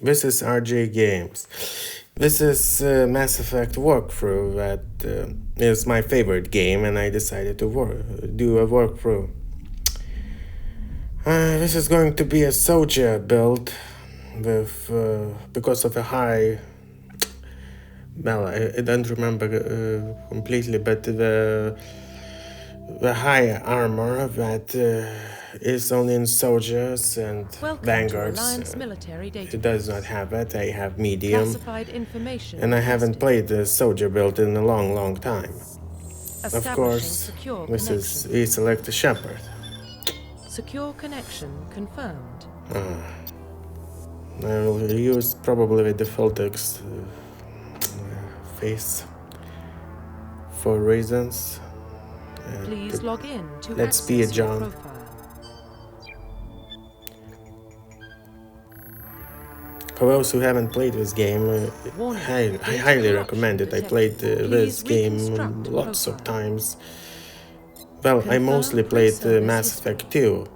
This is RJ Games. This is Mass Effect walkthrough that is my favorite game, and I decided to do a walkthrough. This is going to be a soldier build with because of a high. Well, I don't remember completely, but the high armor that is only in soldiers and Welcome to vanguards. Alliance Military It does not Database. have it. I have medium. Classified information And I haven't requested. played the soldier build in a long time. Of Establishing course, secure this is connection. we select the Shepard. Secure connection confirmed. I will use probably the default face for reasons. Please log in to Let's be a access your John. profile. For those who haven't played this game, I highly recommend it. I played this game lots of times. Well, I mostly played Mass Effect 2,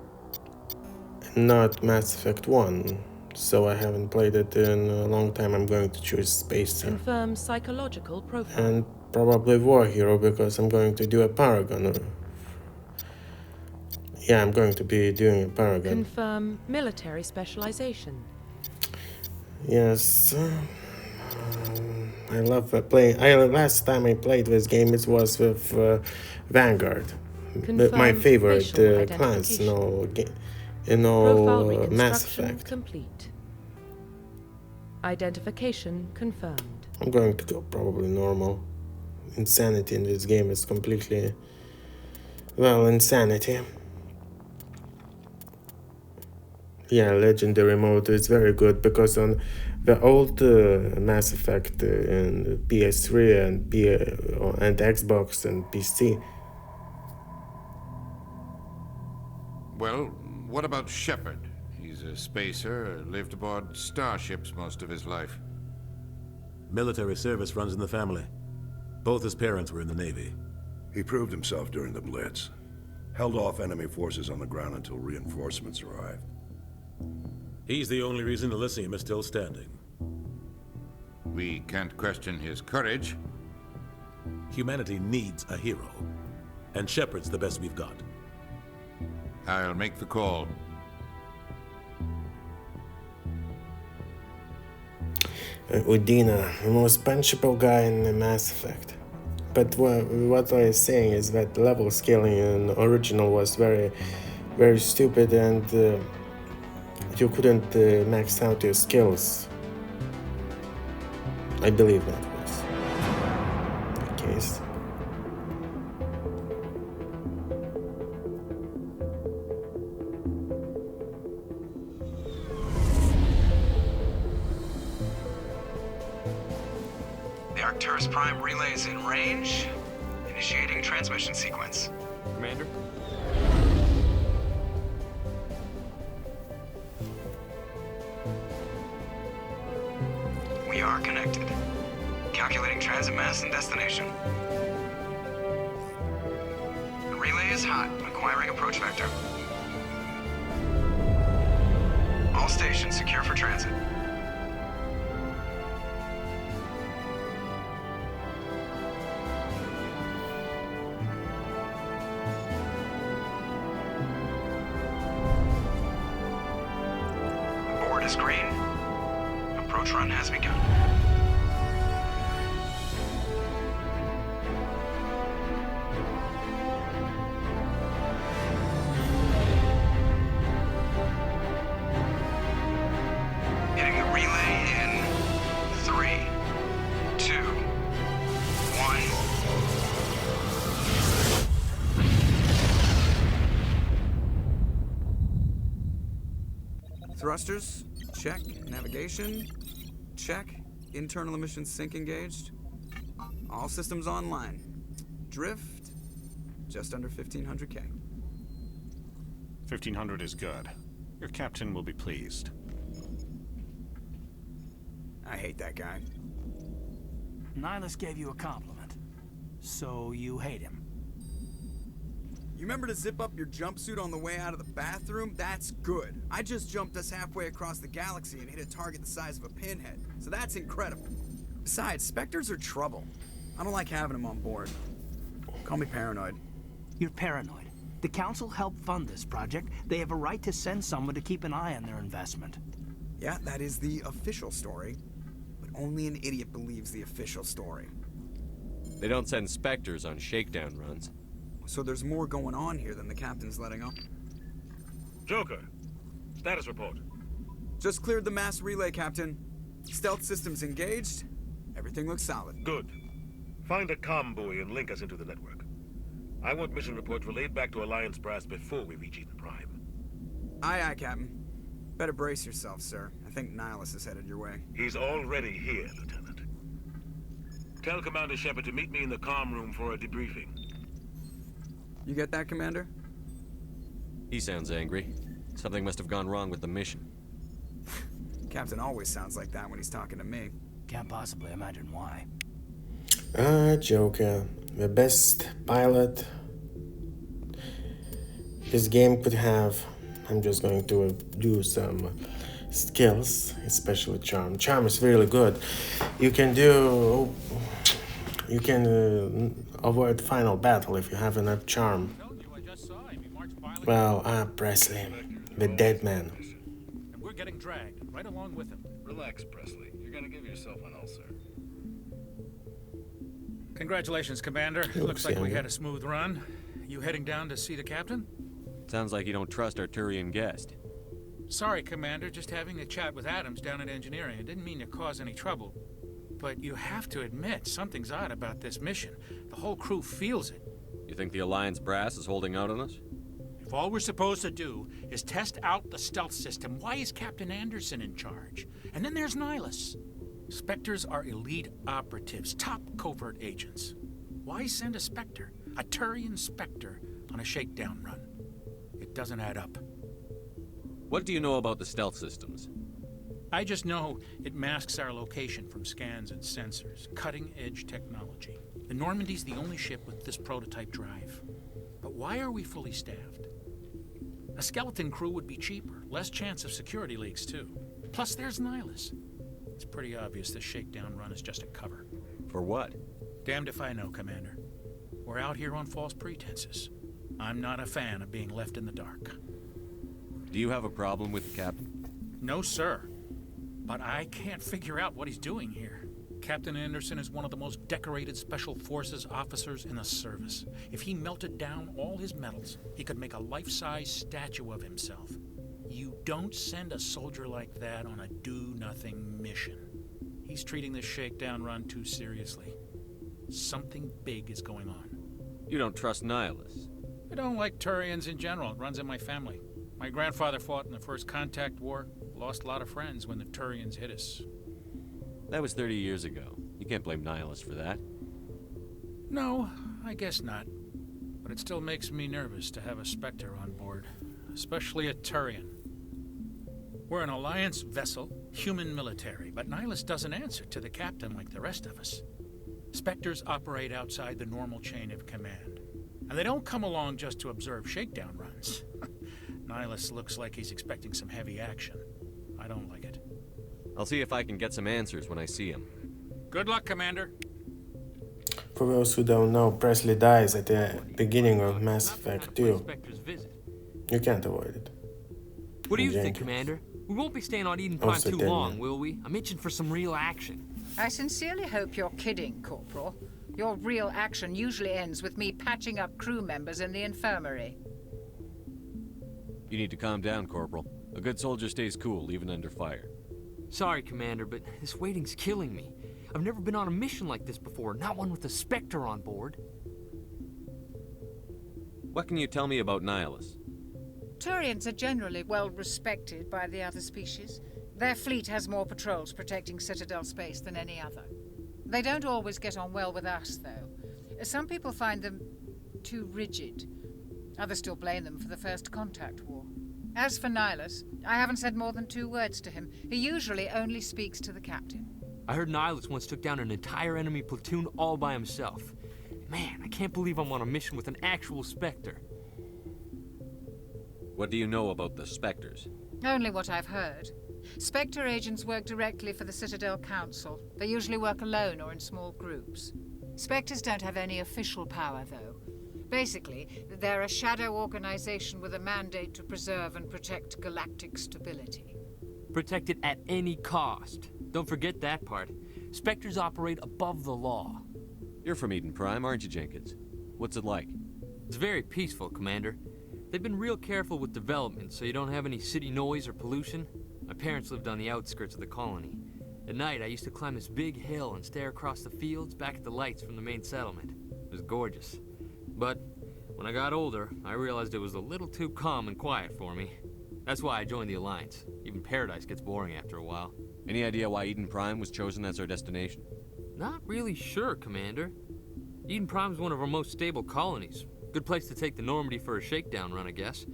not Mass Effect 1, so I haven't played it in a long time. I'm going to choose Spacer. Confirm psychological profile. And probably War Hero, because I'm going to do a Paragon. Yeah, I'm going to be doing a Paragon. Confirm military specialization. Yes. I love playing. Last time I played this game, it was with Vanguard. My favorite class in all Mass Effect. Complete. Identification confirmed. I'm going to go probably normal. Insanity in this game is completely... Well, insanity. Yeah, legendary mode is very good because on the old Mass Effect in PS3 and Xbox and PC. Well, what about Shepard? He's a spacer, lived aboard starships most of his life. Military service runs in the family. Both his parents were in the Navy. He proved himself during the Blitz. Held off enemy forces on the ground until reinforcements arrived. He's the only reason Elysium is still standing. We can't question his courage. Humanity needs a hero. And Shepard's the best we've got. I'll make the call. Udina, the most punchable guy in the Mass Effect. But what I was saying is that level scaling in original was very stupid, and you couldn't max out your skills. I believe that was the case. The Arcturus Prime relay is in range. Initiating transmission sequence. Commander? We are connected. Calculating transit mass and destination. The relay is hot, acquiring approach vector. All stations secure for transit. The board is green. Approach run has begun. Hitting the relay in 3, 2, 1. Thrusters, check. Navigation, check. Internal emissions sync engaged. All systems online. Drift, just under 1500K. 1500 is good. Your captain will be pleased. I hate that guy. Nihilus gave you a compliment. So you hate him. You remember to zip up your jumpsuit on the way out of the bathroom? That's good. I just jumped us halfway across the galaxy and hit a target the size of a pinhead, so that's incredible. Besides, Spectres are trouble. I don't like having them on board. Call me paranoid. You're paranoid. The Council helped fund this project. They have a right to send someone to keep an eye on their investment. Yeah, that is the official story. But only an idiot believes the official story. They don't send Spectres on shakedown runs. So there's more going on here than the captain's letting on. Joker, status report. Just cleared the mass relay, Captain. Stealth systems engaged. Everything looks solid. Good. Find a comm buoy and link us into the network. I want mission reports relayed back to Alliance brass before we reach Eden Prime. Aye, aye, Captain. Better brace yourself, sir. I think Nihilus is headed your way. He's already here, Lieutenant. Tell Commander Shepard to meet me in the comm room for a debriefing. You get that, Commander? He sounds angry. Something must have gone wrong with the mission. Captain always sounds like that when he's talking to me. Can't possibly imagine why. Joker, the best pilot this game could have. I'm just going to do some skills, especially charm. Charm is really good. You can avoid final battle if you have enough charm. Well, Presley, the dead man. And we're getting dragged right along with him. Relax, Presley. You're gonna give yourself an ulcer. Congratulations, Commander. Looks like we had a smooth run. You heading down to see the captain? Sounds like you don't trust our Turian guest. Sorry, Commander. Just having a chat with Adams down at engineering. I didn't mean to cause any trouble. But you have to admit, something's odd about this mission. The whole crew feels it. You think the Alliance brass is holding out on us? If all we're supposed to do is test out the stealth system, why is Captain Anderson in charge? And then there's Nihilus. Spectres are elite operatives, top covert agents. Why send a Spectre, a Turian Spectre, on a shakedown run? It doesn't add up. What do you know about the stealth systems? I just know it masks our location from scans and sensors. Cutting-edge technology. The Normandy's the only ship with this prototype drive. But why are we fully staffed? A skeleton crew would be cheaper, less chance of security leaks too. Plus there's Nihilus. It's pretty obvious this shakedown run is just a cover. For what? Damned if I know, Commander. We're out here on false pretenses. I'm not a fan of being left in the dark. Do you have a problem with the captain? No, sir. But I can't figure out what he's doing here. Captain Anderson is one of the most decorated Special Forces officers in the service. If he melted down all his medals, he could make a life-size statue of himself. You don't send a soldier like that on a do-nothing mission. He's treating this shakedown run too seriously. Something big is going on. You don't trust Nihilus? I don't like Turians in general. It runs in my family. My grandfather fought in the First Contact War. Lost a lot of friends when the Turians hit us. That was 30 years ago. You can't blame Nihilus for that. No, I guess not. But it still makes me nervous to have a Spectre on board. Especially a Turian. We're an Alliance vessel, human military, but Nihilus doesn't answer to the captain like the rest of us. Spectres operate outside the normal chain of command. And they don't come along just to observe shakedown runs. Nihilus looks like he's expecting some heavy action. I don't like it. I'll see if I can get some answers when I see him. Good luck, Commander. For those who don't know, Presley dies at the beginning of Mass Effect 2. You can't avoid it. What do you think, Commander? We won't be staying on Eden Prime too long, will we? I'm itching for some real action. I sincerely hope you're kidding, Corporal. Your real action usually ends with me patching up crew members in the infirmary. You need to calm down, Corporal. A good soldier stays cool, even under fire. Sorry, Commander, but this waiting's killing me. I've never been on a mission like this before, not one with a Spectre on board. What can you tell me about Nihilus? Turians are generally well respected by the other species. Their fleet has more patrols protecting Citadel space than any other. They don't always get on well with us, though. Some people find them too rigid. Others still blame them for the First Contact War. As for Nihilus, I haven't said more than 2 words to him. He usually only speaks to the captain. I heard Nihilus once took down an entire enemy platoon all by himself. Man, I can't believe I'm on a mission with an actual Spectre. What do you know about the Spectres? Only what I've heard. Spectre agents work directly for the Citadel Council. They usually work alone or in small groups. Spectres don't have any official power, though. Basically, they're a shadow organization with a mandate to preserve and protect galactic stability. Protect it at any cost. Don't forget that part. Spectres operate above the law. You're from Eden Prime, aren't you, Jenkins? What's it like? It's very peaceful, Commander. They've been real careful with development, so you don't have any city noise or pollution. My parents lived on the outskirts of the colony. At night, I used to climb this big hill and stare across the fields back at the lights from the main settlement. It was gorgeous. But when I got older, I realized it was a little too calm and quiet for me. That's why I joined the Alliance. Even Paradise gets boring after a while. Any idea why Eden Prime was chosen as our destination? Not really sure, Commander. Eden Prime's one of our most stable colonies. Good place to take the Normandy for a shakedown run, I guess.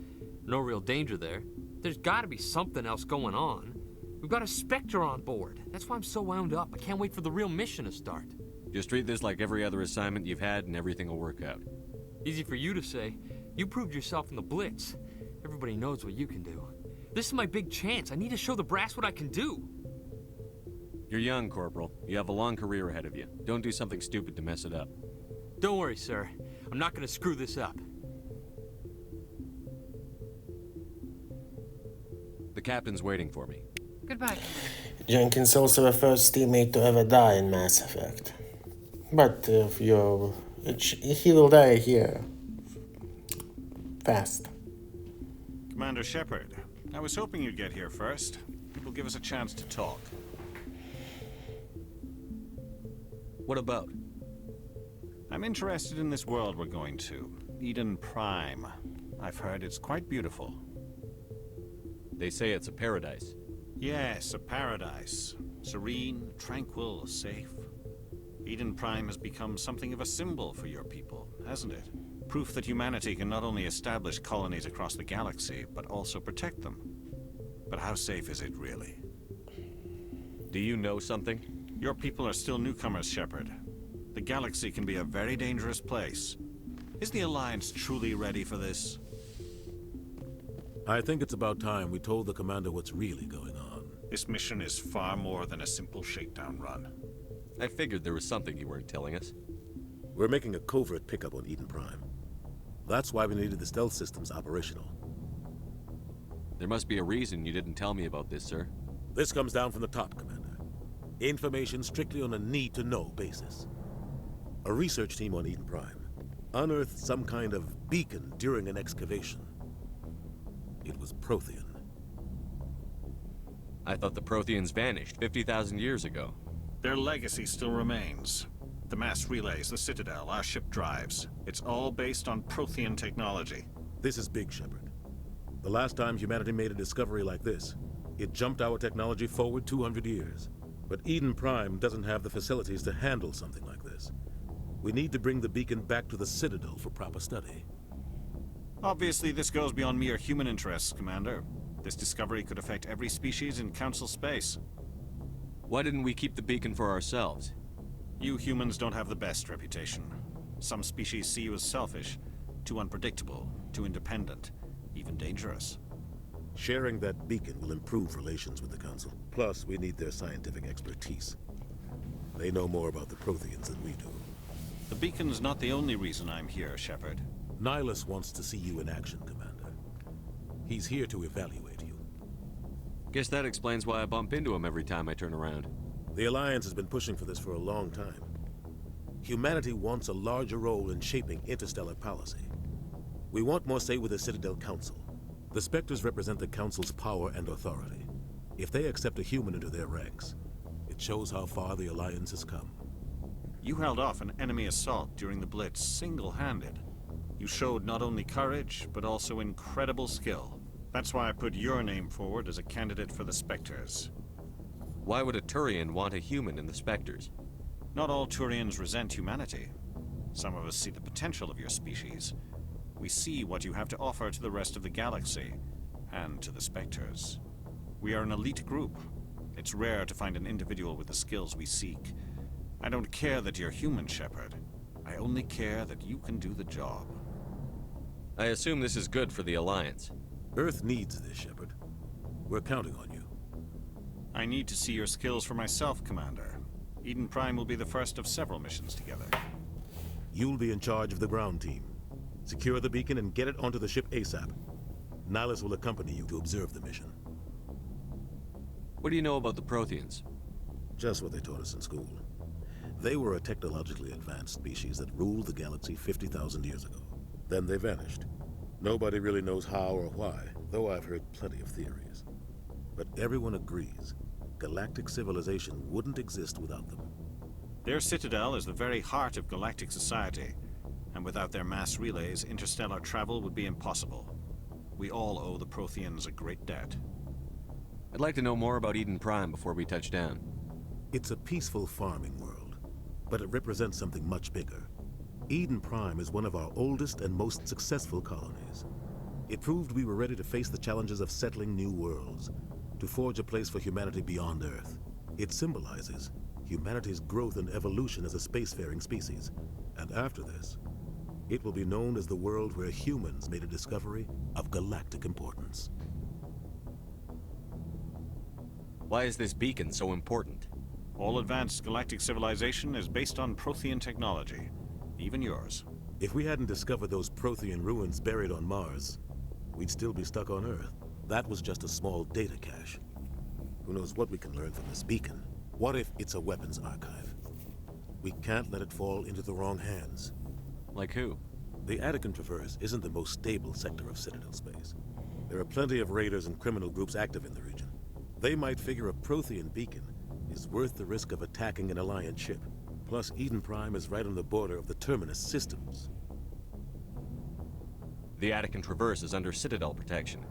No real danger there. There's gotta be something else going on. We've got a Spectre on board. That's why I'm so wound up. I can't wait for the real mission to start. Just treat this like every other assignment you've had and everything will work out. Easy for you to say. You proved yourself in the Blitz. Everybody knows what you can do. This is my big chance. I need to show the brass what I can do. You're young, Corporal. You have a long career ahead of you. Don't do something stupid to mess it up. Don't worry, sir. I'm not gonna screw this up. The captain's waiting for me. Goodbye. Jenkins also the first teammate to ever die in Mass Effect. But he will die here. Fast. Commander Shepard, I was hoping you'd get here first. It will give us a chance to talk. What about? I'm interested in this world we're going to. Eden Prime. I've heard it's quite beautiful. They say it's a paradise. Yes, a paradise. Serene, tranquil, safe. Eden Prime has become something of a symbol for your people, hasn't it? Proof that humanity can not only establish colonies across the galaxy, but also protect them. But how safe is it, really? Do you know something? Your people are still newcomers, Shepard. The galaxy can be a very dangerous place. Is the Alliance truly ready for this? I think it's about time we told the Commander what's really going on. This mission is far more than a simple shakedown run. I figured there was something you weren't telling us. We're making a covert pickup on Eden Prime. That's why we needed the stealth systems operational. There must be a reason you didn't tell me about this, sir. This comes down from the top, Commander. Information strictly on a need-to-know basis. A research team on Eden Prime unearthed some kind of beacon during an excavation. It was Prothean. I thought the Protheans vanished 50,000 years ago. Their legacy still remains. The mass relays, the Citadel, our ship drives. It's all based on Prothean technology. This is big, Shepard. The last time humanity made a discovery like this, it jumped our technology forward 200 years. But Eden Prime doesn't have the facilities to handle something like this. We need to bring the beacon back to the Citadel for proper study. Obviously, this goes beyond mere human interests, Commander. This discovery could affect every species in Council space. Why didn't we keep the beacon for ourselves? You humans don't have the best reputation. Some species see you as selfish, too unpredictable, too independent, even dangerous. Sharing that beacon will improve relations with the Council. Plus, we need their scientific expertise. They know more about the Protheans than we do. The beacon's not the only reason I'm here, Shepard. Nihilus wants to see you in action, Commander. He's here to evaluate you. Guess that explains why I bump into him every time I turn around. The Alliance has been pushing for this for a long time. Humanity wants a larger role in shaping interstellar policy. We want more say with the Citadel Council. The Spectres represent the Council's power and authority. If they accept a human into their ranks, it shows how far the Alliance has come. You held off an enemy assault during the Blitz single-handed. You showed not only courage, but also incredible skill. That's why I put your name forward as a candidate for the Spectres. Why would a Turian want a human in the Spectres? Not all Turians resent humanity. Some of us see the potential of your species. We see what you have to offer to the rest of the galaxy, and to the Spectres. We are an elite group. It's rare to find an individual with the skills we seek. I don't care that you're human, Shepard. I only care that you can do the job. I assume this is good for the Alliance. Earth needs this, Shepard. We're counting on you. I need to see your skills for myself, Commander. Eden Prime will be the first of several missions together. You'll be in charge of the ground team. Secure the beacon and get it onto the ship ASAP. Nihilus will accompany you to observe the mission. What do you know about the Protheans? Just what they taught us in school. They were a technologically advanced species that ruled the galaxy 50,000 years ago. Then they vanished. Nobody really knows how or why, though I've heard plenty of theories. But everyone agrees, galactic civilization wouldn't exist without them. Their citadel is the very heart of galactic society, and without their mass relays, interstellar travel would be impossible. We all owe the Protheans a great debt. I'd like to know more about Eden Prime before we touch down. It's a peaceful farming world, but it represents something much bigger. Eden Prime is one of our oldest and most successful colonies. It proved we were ready to face the challenges of settling new worlds, to forge a place for humanity beyond Earth. It symbolizes humanity's growth and evolution as a spacefaring species. And after this, it will be known as the world where humans made a discovery of galactic importance. Why is this beacon so important? All advanced galactic civilization is based on Prothean technology, even yours. If we hadn't discovered those Prothean ruins buried on Mars, we'd still be stuck on Earth. That was just a small data cache. Who knows what we can learn from this beacon? What if it's a weapons archive? We can't let it fall into the wrong hands. Like who? The Paragon Traverse isn't the most stable sector of Citadel space. There are plenty of raiders and criminal groups active in the region. They might figure a Prothean beacon is worth the risk of attacking an Alliance ship. Plus, Eden Prime is right on the border of the Terminus systems. The Paragon Traverse is under Citadel protection.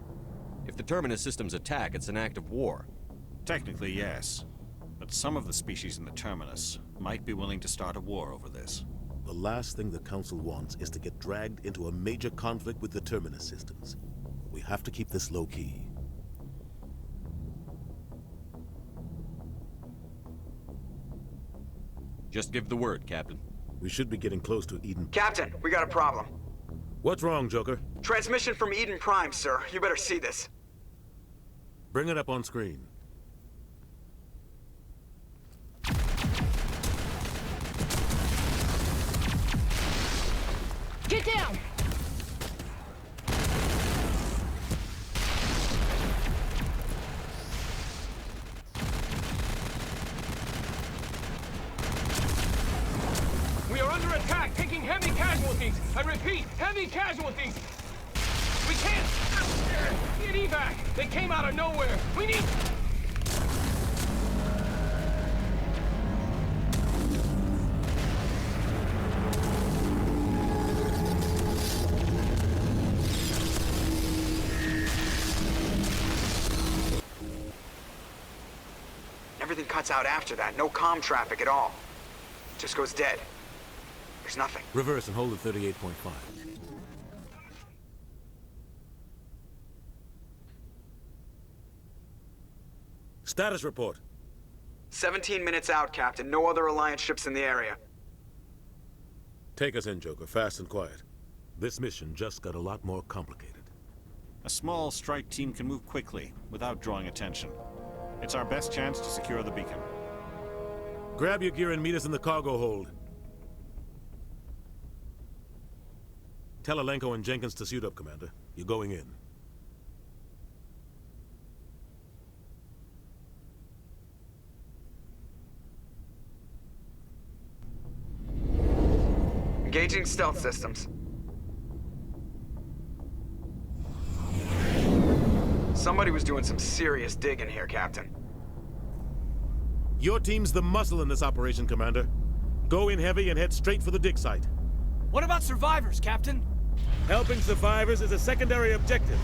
If the Terminus systems attack, it's an act of war. Technically, yes. But some of the species in the Terminus might be willing to start a war over this. The last thing the Council wants is to get dragged into a major conflict with the Terminus systems. We have to keep this low-key. Just give the word, Captain. We should be getting close to Eden. Captain, we got a problem. What's wrong, Joker? Transmission from Eden Prime, sir. You better see this. Bring it up on screen. Get down! We are under attack, taking heavy casualties. I repeat, heavy casualties. We can't get evac. They came out of nowhere. We need... Everything cuts out after that. No comm traffic at all. Just goes dead. There's nothing. Reverse and hold at 38.5. Status report. 17 minutes out, Captain. No other Alliance ships in the area. Take us in, Joker, fast and quiet. This mission just got a lot more complicated. A small strike team can move quickly, without drawing attention. It's our best chance to secure the beacon. Grab your gear and meet us in the cargo hold. Tell Alenko and Jenkins to suit up, Commander. You're going in. Engaging stealth systems. Somebody was doing some serious digging here, Captain. Your team's the muscle in this operation, Commander. Go in heavy and head straight for the dig site. What about survivors, Captain? Helping survivors is a secondary objective.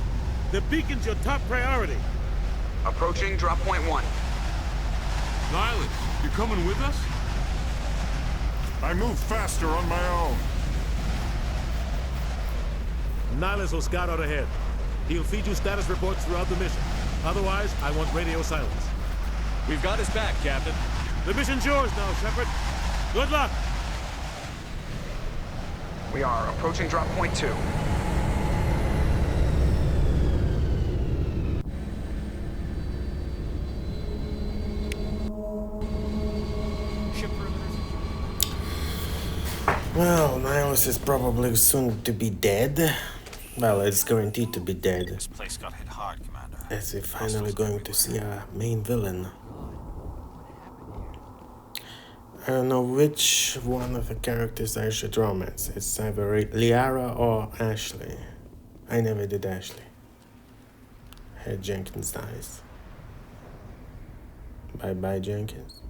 The beacon's your top priority. Approaching drop point 1. Nihilus, you coming with us? I move faster on my own. Nihilus will scout out ahead. He'll feed you status reports throughout the mission. Otherwise, I want radio silence. We've got his back, Captain. The mission's yours now, Shepard. Good luck! We are approaching drop point 2. Well, Nihilus is probably soon to be dead. Well, it's guaranteed to be dead. This place got hit hard, Commander. As we're finally going to see our main villain. I don't know which one of the characters I should romance. It's either Liara or Ashley. I never did Ashley. Had Jenkins dies. Bye-bye, Jenkins.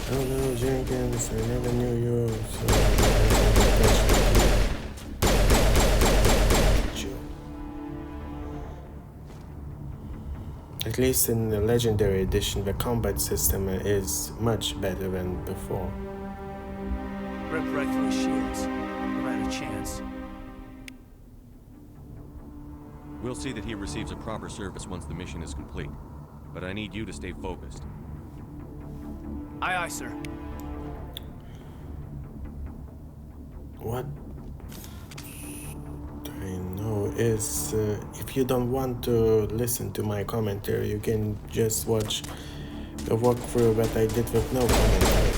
Hello, Jenkins. I never knew you. At least in the Legendary Edition, the combat system is much better than before. Rip right through his shields. Never had a chance. We'll see that he receives a proper service once the mission is complete. But I need you to stay focused. Aye, aye, sir. What I know is if you don't want to listen to my commentary, you can just watch the walkthrough that I did with no commentary.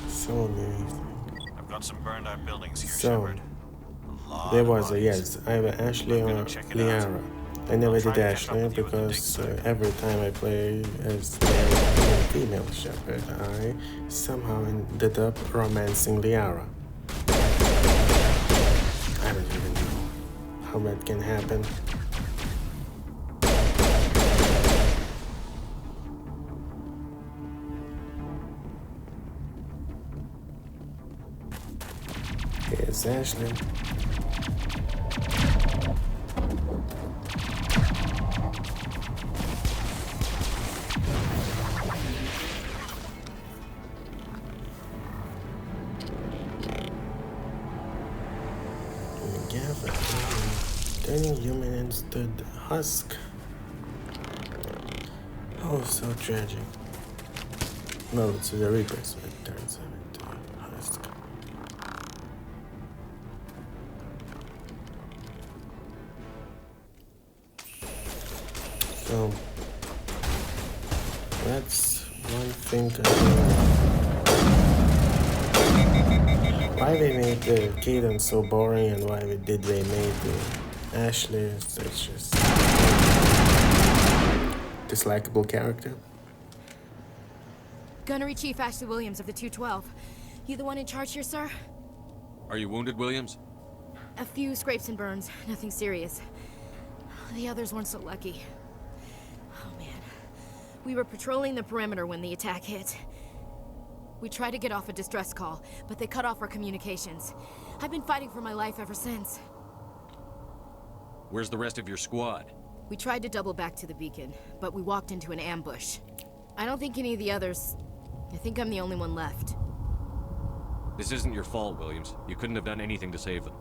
So amazing. I've got some burned out buildings here, So Shepard. there was a yes, either Ashley or Liara. I never did Ashley because every time I play as male and female Shepard, I somehow ended up romancing Liara. I don't even know how that can happen. Here's Ashley. Turning human into the husk. Oh, so tragic. No, it's the Reapers that turns him into a husk. So that's one thing to why they made the Cadence so boring and why did they make Ashley is just dislikable character. Gunnery Chief Ashley Williams of the 212. You the one in charge here, sir? Are you wounded, Williams? A few scrapes and burns, nothing serious. The others weren't so lucky. Oh man. We were patrolling the perimeter when the attack hit. We tried to get off a distress call, but they cut off our communications. I've been fighting for my life ever since. Where's the rest of your squad? We tried to double back to the beacon, but we walked into an ambush. I don't think any of the others... I think I'm the only one left. This isn't your fault, Williams. You couldn't have done anything to save them.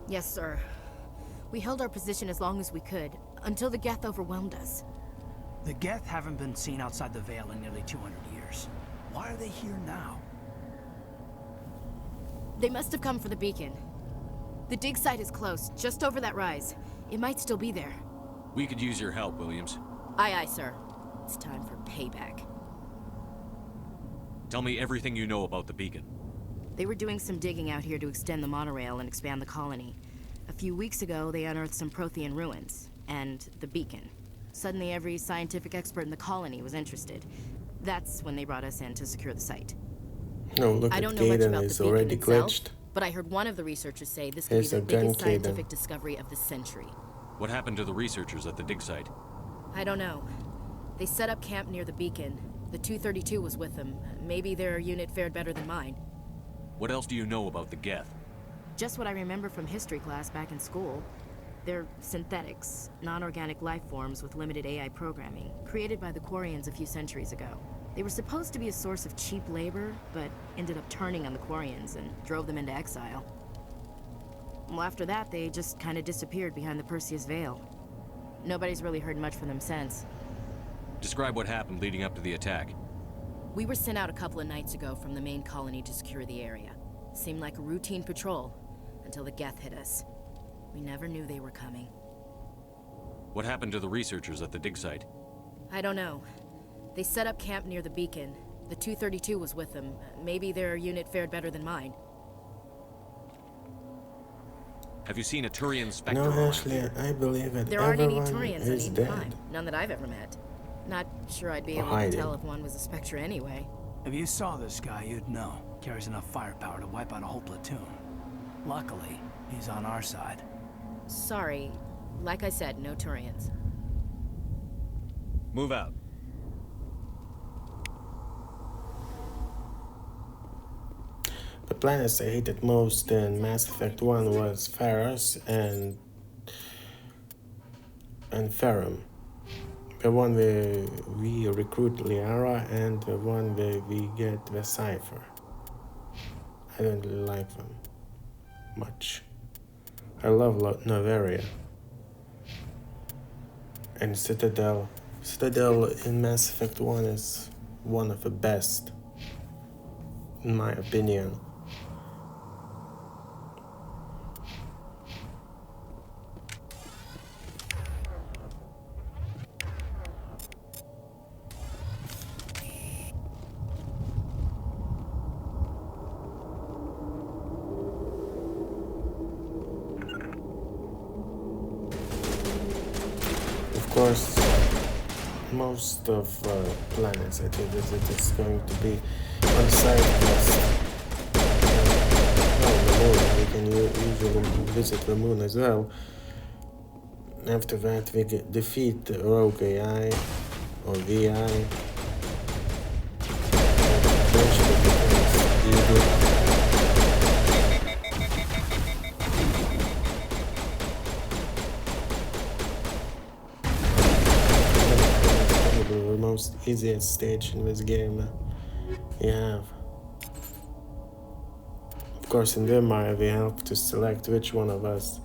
Yes, sir. We held our position as long as we could, until the Geth overwhelmed us. The Geth haven't been seen outside the Veil in nearly 200 years. Why are they here now? They must have come for the beacon. The dig site is close, just over that rise. It might still be there. We could use your help, Williams. Aye, aye, sir. It's time for payback. Tell me everything you know about the beacon. They were doing some digging out here to extend the monorail and expand the colony. A few weeks ago, they unearthed some Prothean ruins, and the beacon. Suddenly, every scientific expert in the colony was interested. That's when they brought us in to secure the site. No, look I at don't know much Caden, about he's the beacon already itself, glitched. but I heard one of the researchers say this could be Here's the a gun, biggest scientific Caden. discovery of the century. What happened to the researchers at the dig site? I don't know. They set up camp near the beacon. The 232 was with them. Maybe their unit fared better than mine. What else do you know about the Geth? Just what I remember from history class back in school. They're synthetics, non-organic life forms with limited AI programming, created by the Quarians a few centuries ago. They were supposed to be a source of cheap labor, but ended up turning on the Quarians and drove them into exile. Well, after that, they just kind of disappeared behind the Perseus Veil. Nobody's really heard much from them since. Describe what happened leading up to the attack. We were sent out a couple of nights ago from the main colony to secure the area. Seemed like a routine patrol, until the Geth hit us. We never knew they were coming. What happened to the researchers at the dig site? I don't know. They set up camp near the beacon. The 232 was with them. Maybe their unit fared better than mine. Have you seen a Turian Spectre? No, Ashley, I believe that there aren't any everyone Turians is on dead. Prime. None that I've ever met. Not sure I'd be able to Hiding. tell if one was a Spectre anyway. If you saw this guy, you'd know. Carries enough firepower to wipe out a whole platoon. Luckily, he's on our side. Sorry. Like I said, no Turians. Move out. The planets I hated most in Mass Effect 1 was Pharos and Ferrum. The one where we recruit Liara and the one where we get the Cypher. I don't really like them much. I love Noveria. And Citadel. Citadel in Mass Effect 1 is one of the best, in my opinion. Of course, most of planets I think is going to be on side quest. Well, the moon, we can usually visit the moon as well. After that, we defeat Rogue AI or VI. Eventually becomes evil. The most easiest stage in this game you have. Of course, in Demar we have to select which one of us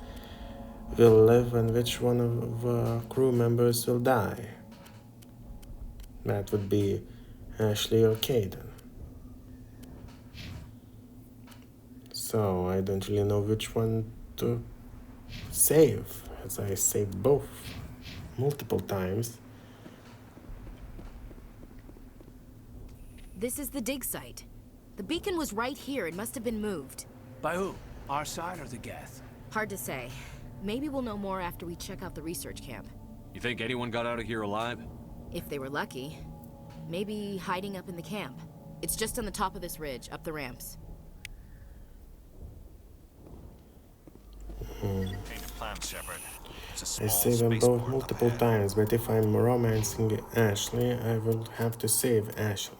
will live and which one of crew members will die. That would be Ashley or Caden. So I don't really know which one to save, as I saved both multiple times. This is the dig site. The beacon was right here. It must have been moved. By who? Our side or the Geth? Hard to say. Maybe we'll know more after we check out the research camp. You think anyone got out of here alive? If they were lucky. Maybe hiding up in the camp. It's just on the top of this ridge, up the ramps. Change of plans, Shepard. I save them both multiple times, but if I'm romancing Ashley, I will have to save Ashley.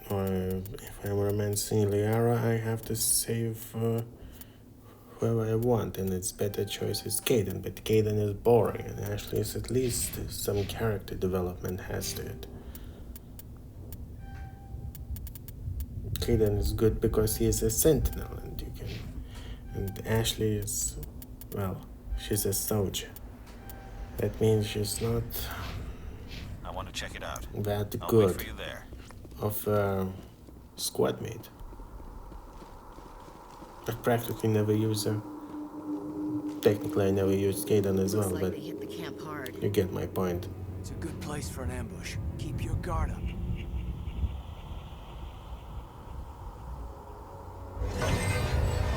Or if I'm romancing Liara, I have to save whoever I want, and its better choice is Caden, but Caden is boring, and Ashley is at least some character development has to it. Caden is good because he is a sentinel, and Ashley is, well, she's a soldier. That means she's not I want to check it out. that I'll good wait for you there. of a squad mate. I practically never use her. Technically I never used Caden as well, Looks like but they hit the camp hard. you get my point. It's a good place for an ambush. Keep your guard up.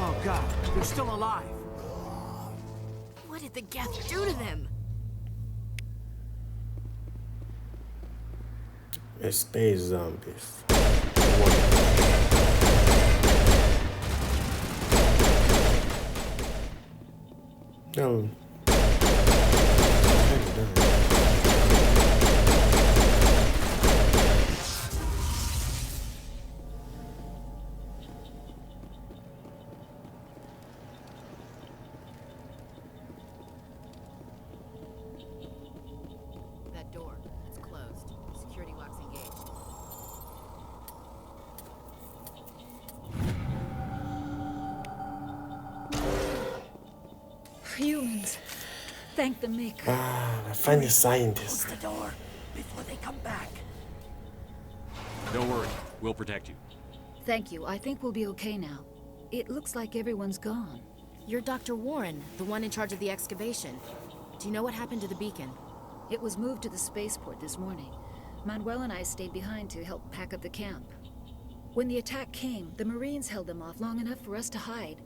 Oh god, they're still alive. What did the Geth do to them? Space zombies. No. That door, it's closed. Security lock's engaged. Humans. Thank the Maker. Ah, a funny scientist. Close the door before they come back. Don't worry, we'll protect you. Thank you. I think we'll be okay now. It looks like everyone's gone. You're Dr. Warren, the one in charge of the excavation. Do you know what happened to the beacon? It was moved to the spaceport this morning. Manuel and I stayed behind to help pack up the camp. When the attack came, the Marines held them off long enough for us to hide.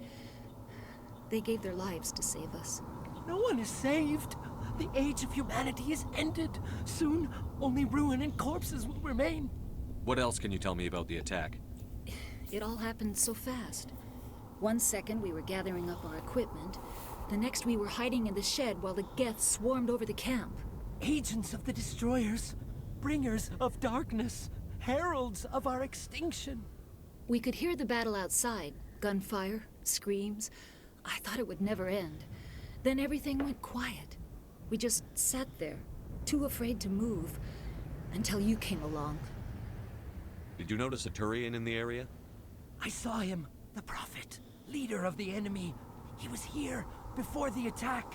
They gave their lives to save us. No one is saved. The age of humanity is ended. Soon, only ruin and corpses will remain. What else can you tell me about the attack? It all happened so fast. 1 second we were gathering up our equipment. The next we were hiding in the shed while the Geth swarmed over the camp. Agents of the destroyers, bringers of darkness, heralds of our extinction. We could hear the battle outside. Gunfire, screams. I thought it would never end. Then everything went quiet. We just sat there, too afraid to move, until you came along. Did you notice a Turian in the area? I saw him, the Prophet, leader of the enemy. He was here before the attack.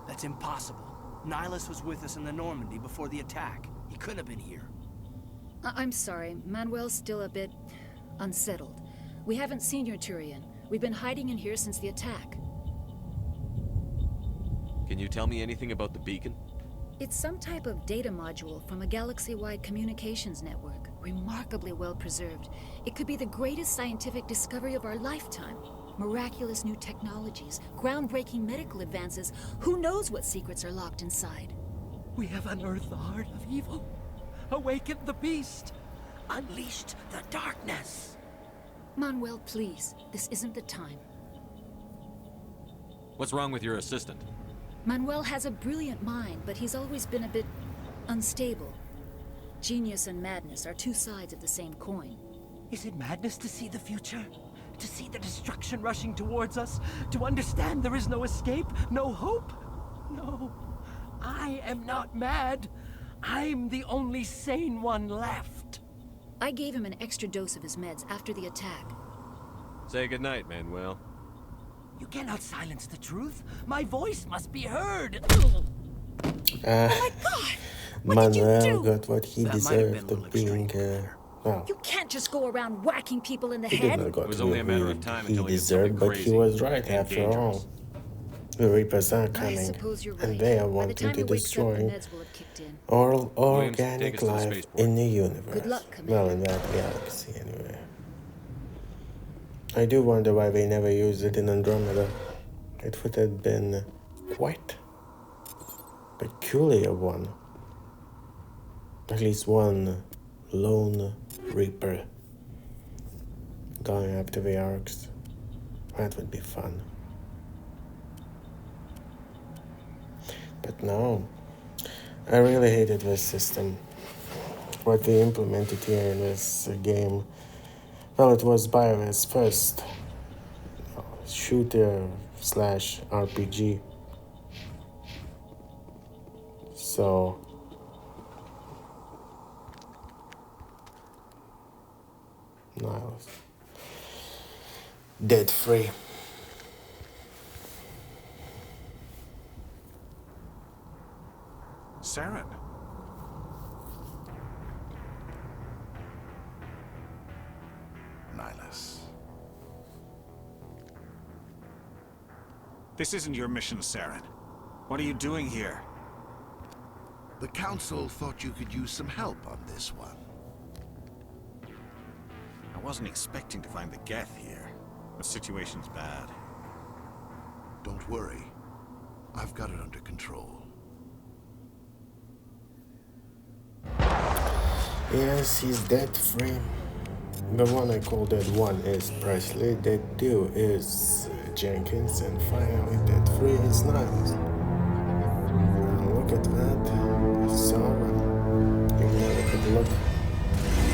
That's impossible. Nihilus was with us in the Normandy before the attack. He couldn't have been here. I'm sorry. Manuel's still a bit unsettled. We haven't seen your Turian. We've been hiding in here since the attack. Can you tell me anything about the beacon? It's some type of data module from a galaxy-wide communications network. Remarkably well preserved. It could be the greatest scientific discovery of our lifetime. Miraculous new technologies, groundbreaking medical advances. Who knows what secrets are locked inside? We have unearthed the heart of evil, awakened the beast, unleashed the darkness. Manuel, please. This isn't the time. What's wrong with your assistant? Manuel has a brilliant mind, but he's always been a bit unstable. Genius and madness are two sides of the same coin. Is it madness to see the future? To see the destruction rushing towards us? To understand there is no escape? No hope? No. I am not mad. I'm the only sane one left. I gave him an extra dose of his meds after the attack. Say goodnight, Manuel. You cannot silence the truth. My voice must be heard. Oh my God! Manuel got what he deserved of being, well, You can't just go around whacking people in the he did head. not got It was what only a matter of time until he did something deserved, but he crazy was right and after all. dangerous. The Reapers are I coming, suppose you're right. and they are By the wanting time to he wakes up, the destroy meds will have kicked in. all Williams, take organic us to the life spaceport. in the universe. Good luck, Commander. Well, in that galaxy, anyway. I do wonder why they never used it in Andromeda. It would have been quite peculiar one. At least one lone Reaper going after the Arcs. That would be fun. But no, I really hated this system. What they implemented here in this game. Well, it was BioWare's first shooter slash RPG. So Niles. Dead free. Saren. Nihilus. This isn't your mission, Saren. What are you doing here? The Council thought you could use some help on this one. I wasn't expecting to find the Geth here. The situation's bad. Don't worry. I've got it under control. Yes, he's dead free. The one I call dead one is Presley, dead two is Jenkins, and finally dead free is Niles. Look at that. So, you can have a good look.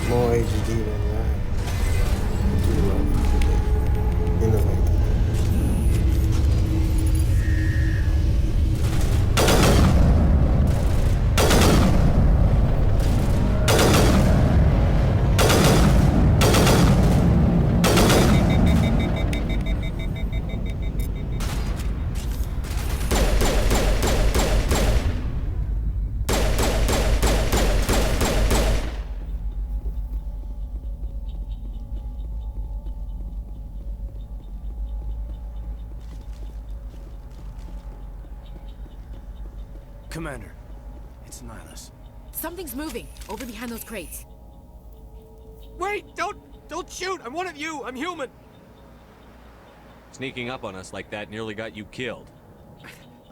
More HD than that. I do love it. Innovative. Commander, it's Nihilus. Something's moving over behind those crates. Wait! Don't shoot! I'm one of you! I'm human! Sneaking up on us like that nearly got you killed.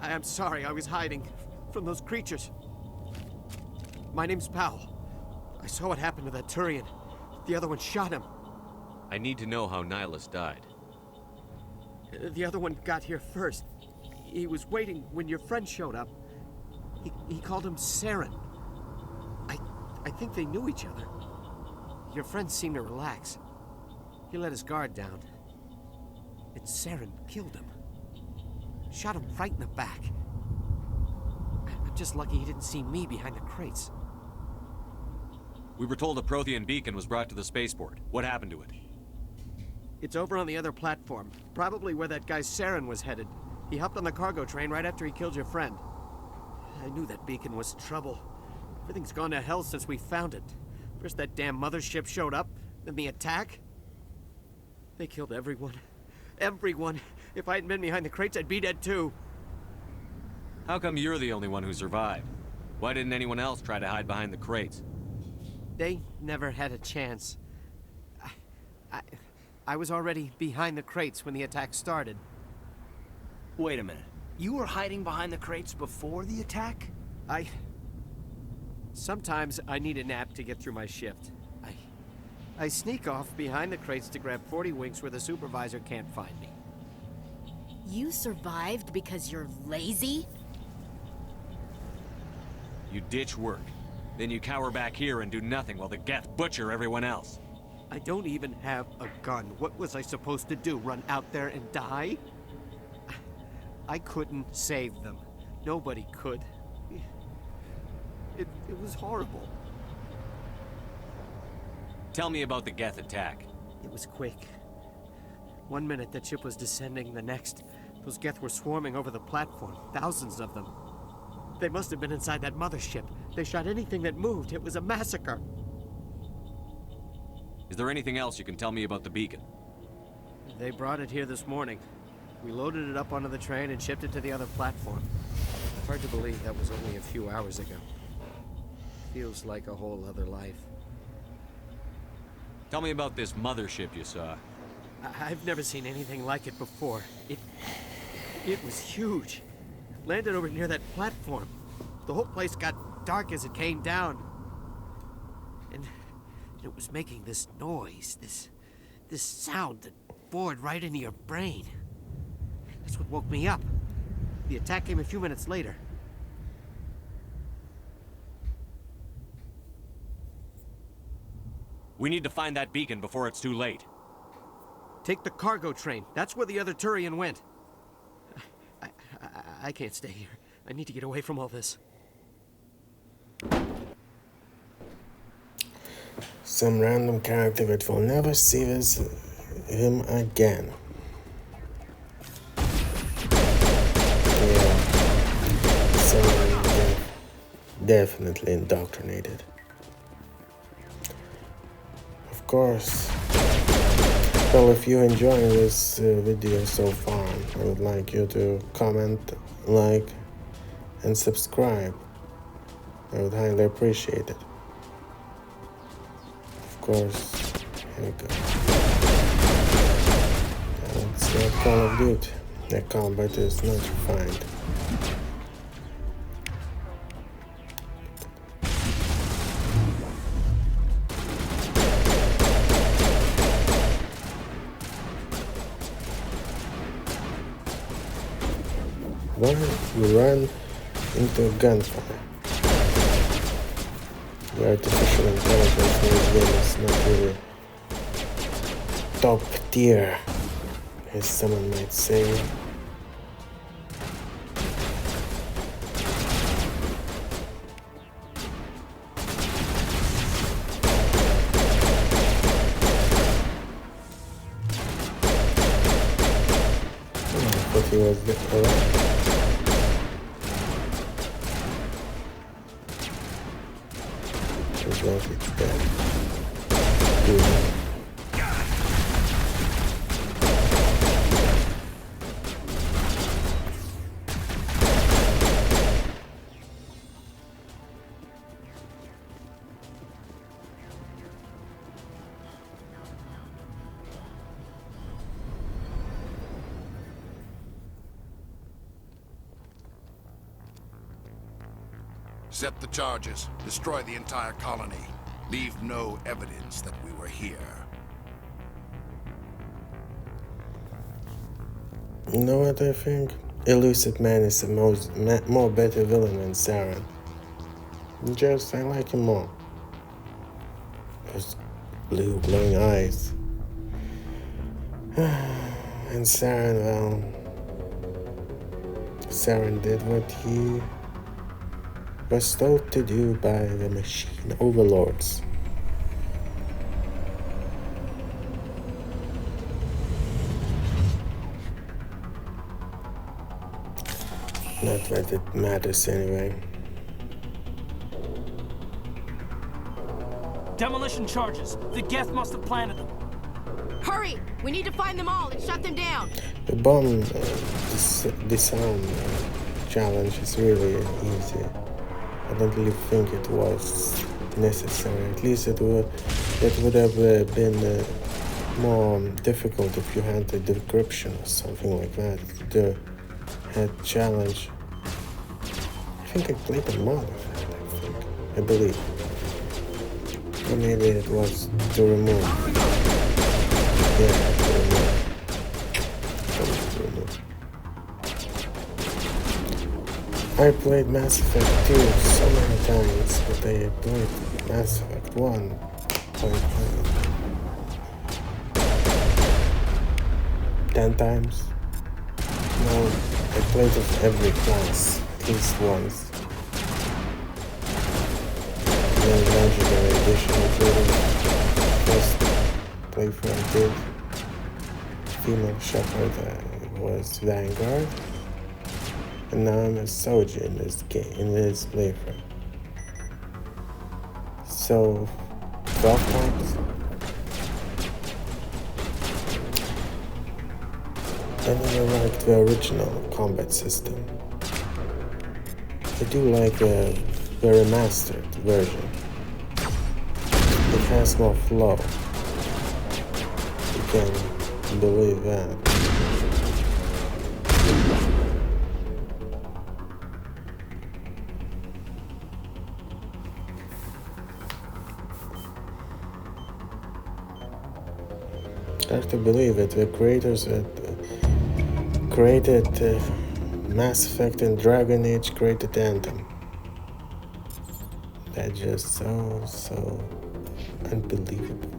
I am sorry, I was hiding from those creatures. My name's Powell. I saw what happened to that Turian. The other one shot him. I need to know how Nihilus died. The other one got here first. He was waiting when your friend showed up. He called him Saren. I think they knew each other. Your friend seemed to relax. He let his guard down. And Saren killed him. Shot him right in the back. I'm just lucky he didn't see me behind the crates. We were told a Prothean beacon was brought to the spaceport. What happened to it? It's over on the other platform. Probably where that guy Saren was headed. He hopped on the cargo train right after he killed your friend. I knew that beacon was trouble. Everything's gone to hell since we found it. First that damn mothership showed up, then the attack. They killed everyone. Everyone. If I hadn't been behind the crates, I'd be dead too. How come you're the only one who survived? Why didn't anyone else try to hide behind the crates? They never had a chance. I was already behind the crates when the attack started. Wait a minute. You were hiding behind the crates before the attack? Sometimes I need a nap to get through my shift. I sneak off behind the crates to grab 40 winks where the supervisor can't find me. You survived because you're lazy? You ditch work. Then you cower back here and do nothing while the Geth butcher everyone else. I don't even have a gun. What was I supposed to do? Run out there and die? I couldn't save them. Nobody could. It was horrible. Tell me about the Geth attack. It was quick. 1 minute that ship was descending, the next, those Geth were swarming over the platform. Thousands of them. They must have been inside that mothership. They shot anything that moved. It was a massacre. Is there anything else you can tell me about the beacon? They brought it here this morning. We loaded it up onto the train and shipped it to the other platform. Hard to believe that was only a few hours ago. Feels like a whole other life. Tell me about this mothership you saw. I've never seen anything like it before. It was huge. Landed over near that platform. The whole place got dark as it came down. And it was making this noise, this sound that bored right into your brain. That's what woke me up. The attack came a few minutes later. We need to find that beacon before it's too late. Take the cargo train. That's where the other Turian went. I can't stay here. I need to get away from all this. Some random character that will never see him again. Yeah. Someone definitely indoctrinated. Of course. Well, if you're enjoying this video so far, I would like you to comment, like, and subscribe. I would highly appreciate it. Of course, here we go. It's not Call of Duty. The combat is not refined. Why you run into gunfire? The artificial intelligence in this game is not really top tier, as someone might say. But he was alright. Set the charges. Destroy the entire colony. Leave no evidence that we were here. You know what I think? Elusive Man is the more better villain than Saren. I like him more. Those blue glowing eyes. And Saren, well, Saren did what he was told to do by the machine overlords. Not that it matters anyway. Demolition charges. The Geth must have planted them. Hurry! We need to find them all and shut them down. The bomb disarm challenge is really easy. I don't really think it was necessary. At least it would have been more difficult if you had the decryption or something like that. The challenge. I think I played a mod of it, I believe. Or maybe it was to remove. Yeah, to remove. I played Mass Effect 2 so many times, but I played Mass Effect 1 10 times. Now I played with every class at least once. The Legendary Edition included. First playthrough I did. Female Shepard was Vanguard. And now I'm a soldier in this game, in this playthrough. So, 12 times. I never liked the original combat system. I do like the remastered version. It has more flow. You can believe that. I have to believe it. The creators that created Mass Effect and Dragon Age created Anthem. That's just so unbelievable.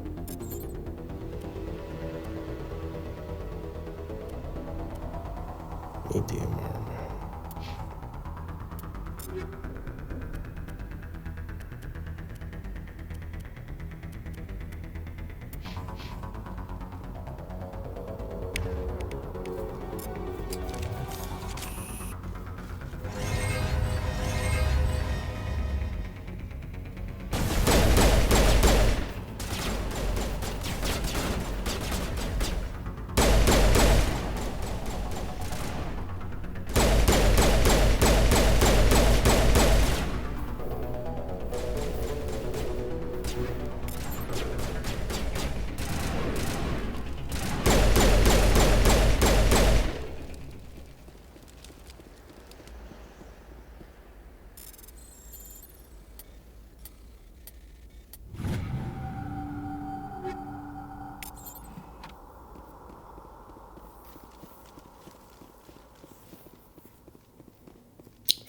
Medium armor.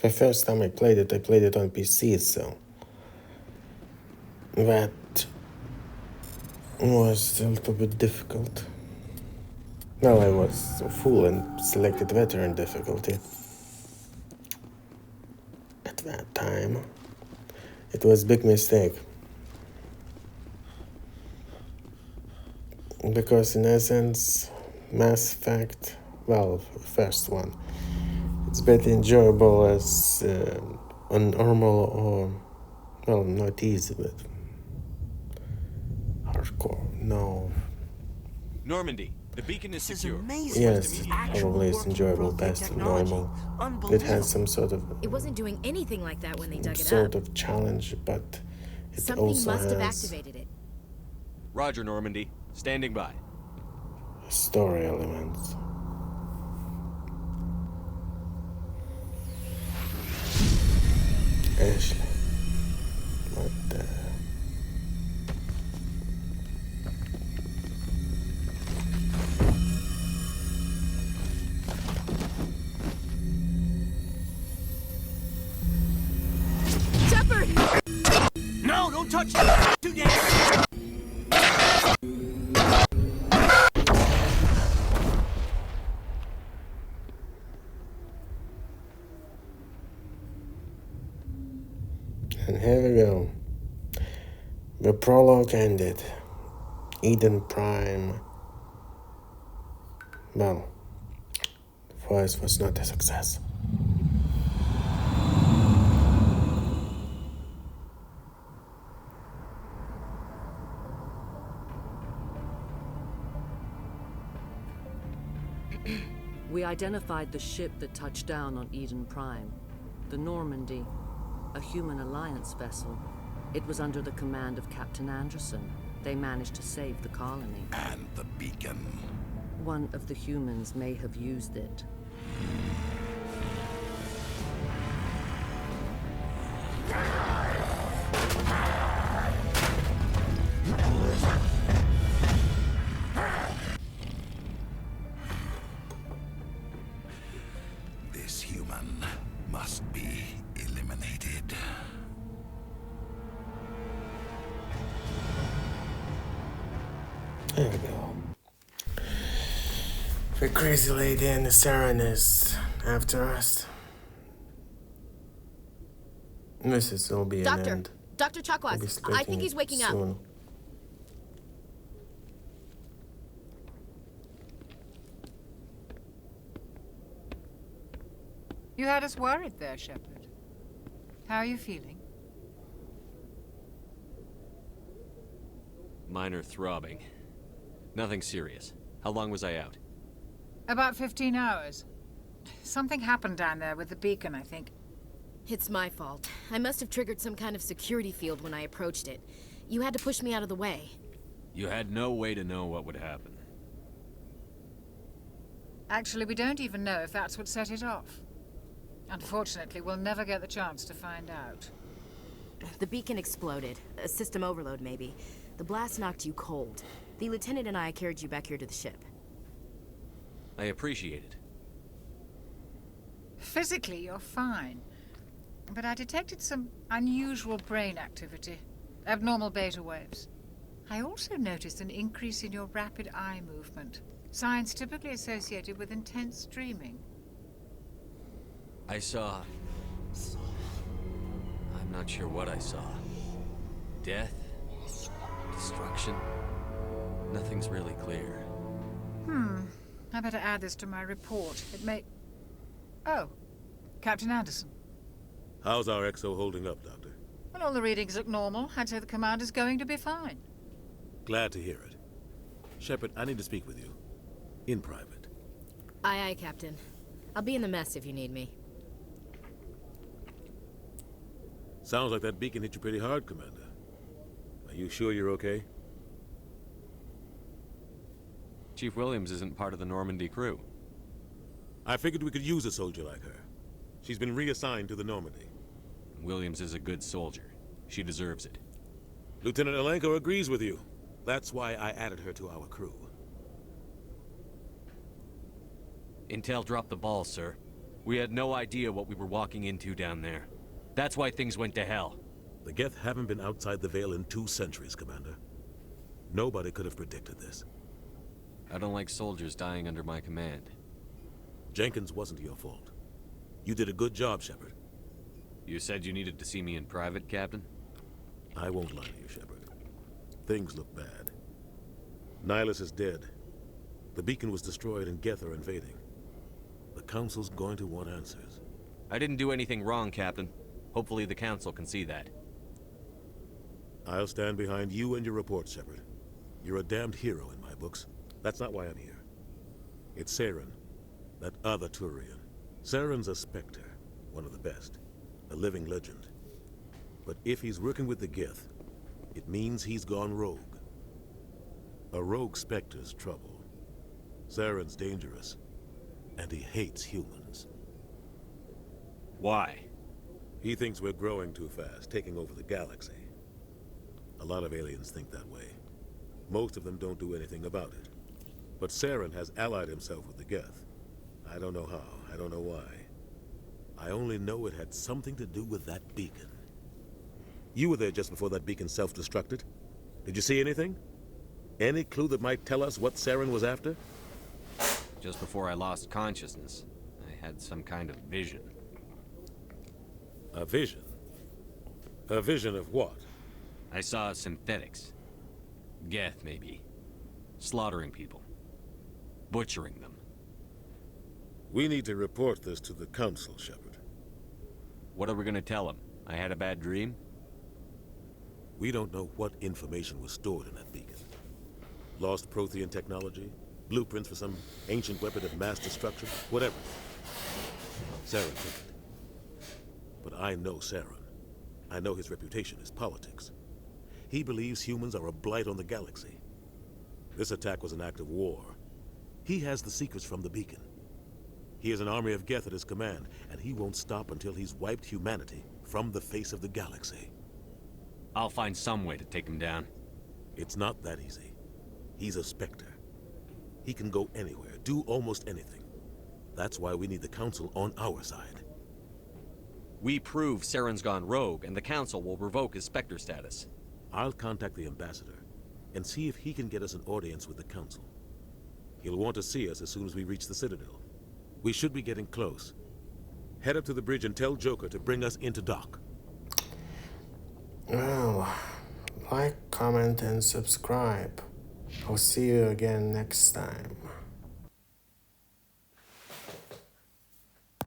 The first time I played it on PC, so that was a little bit difficult. Well, I was a fool and selected veteran difficulty. At that time, it was a big mistake. Because in essence, Mass Effect, well, the first one, it's better enjoyable as on normal or, well, not easy, but hardcore. No. Normandy, the beacon is secure. Yes, probably it's enjoyable best on normal. It has some sort of. It wasn't doing anything like that when they dug it up. Sort of challenge, but it Something also must have has activated it. Roger, Normandy. Standing by. story elements. Ashley. Don't touch that! Too damn. And here we go. The prologue ended. Eden Prime. Well, for us was not a success. We identified the ship that touched down on Eden Prime. The Normandy, a human alliance vessel. It was under the command of Captain Anderson. They managed to save the colony. And the beacon. One of the humans may have used it. This human must be eliminated. There we go. The crazy lady and the Saren is after us. This will be an end. Dr. Chakwas, I think he's waking soon. up. You had us worried there, Shepard. How are you feeling? Minor throbbing. Nothing serious. How long was I out? About 15 hours. Something happened down there with the beacon, I think. It's my fault. I must have triggered some kind of security field when I approached it. You had to push me out of the way. You had no way to know what would happen. Actually, we don't even know if that's what set it off. Unfortunately, we'll never get the chance to find out. The beacon exploded. A system overload, maybe. The blast knocked you cold. The lieutenant and I carried you back here to the ship. I appreciate it. Physically, you're fine. But I detected some unusual brain activity. Abnormal beta waves. I also noticed an increase in your rapid eye movement. Signs typically associated with intense dreaming. I saw... I'm not sure what I saw. Death? Destruction? Nothing's really clear. I better add this to my report. It may... Oh, Captain Anderson. How's our XO holding up, Doctor? Well, all the readings look normal. I'd say the commander's going to be fine. Glad to hear it. Shepard, I need to speak with you. In private. Aye, aye, Captain. I'll be in the mess if you need me. Sounds like that beacon hit you pretty hard, Commander. Are you sure you're okay? Chief Williams isn't part of the Normandy crew. I figured we could use a soldier like her. She's been reassigned to the Normandy. Williams is a good soldier. She deserves it. Lieutenant Alenko agrees with you. That's why I added her to our crew. Intel dropped the ball, sir. We had no idea what we were walking into down there. That's why things went to hell. The Geth haven't been outside the Veil in 2 centuries, Commander. Nobody could have predicted this. I don't like soldiers dying under my command. Jenkins wasn't your fault. You did a good job, Shepard. You said you needed to see me in private, Captain? I won't lie to you, Shepard. Things look bad. Nihilus is dead. The beacon was destroyed and Geth are invading. The Council's going to want answers. I didn't do anything wrong, Captain. Hopefully the Council can see that. I'll stand behind you and your report, Shepard. You're a damned hero in my books. That's not why I'm here. It's Saren, that other Turian. Saren's a Spectre, one of the best. A living legend. But if he's working with the Geth, it means he's gone rogue. A rogue Spectre's trouble. Saren's dangerous, and he hates humans. Why? He thinks we're growing too fast, taking over the galaxy. A lot of aliens think that way. Most of them don't do anything about it. But Saren has allied himself with the Geth. I don't know how, I don't know why. I only know it had something to do with that beacon. You were there just before that beacon self-destructed. Did you see anything? Any clue that might tell us what Saren was after? Just before I lost consciousness, I had some kind of vision. A vision? A vision of what? I saw synthetics. Geth, maybe. Slaughtering people. Butchering them. We need to report this to the Council, Shepard. What are we gonna tell them? I had a bad dream? We don't know what information was stored in that beacon. Lost Prothean technology? Blueprints for some ancient weapon of mass destruction? Whatever. Saren took it. But I know Saren. I know his reputation is politics. He believes humans are a blight on the galaxy. This attack was an act of war. He has the secrets from the beacon. He has an army of Geth at his command, and he won't stop until he's wiped humanity from the face of the galaxy. I'll find some way to take him down. It's not that easy. He's a Spectre. He can go anywhere, do almost anything. That's why we need the Council on our side. We prove Saren's gone rogue, and the Council will revoke his Spectre status. I'll contact the Ambassador and see if he can get us an audience with the Council. He'll want to see us as soon as we reach the Citadel. We should be getting close. Head up to the bridge and tell Joker to bring us into dock. Well, like, comment, and subscribe. I'll see you again next time.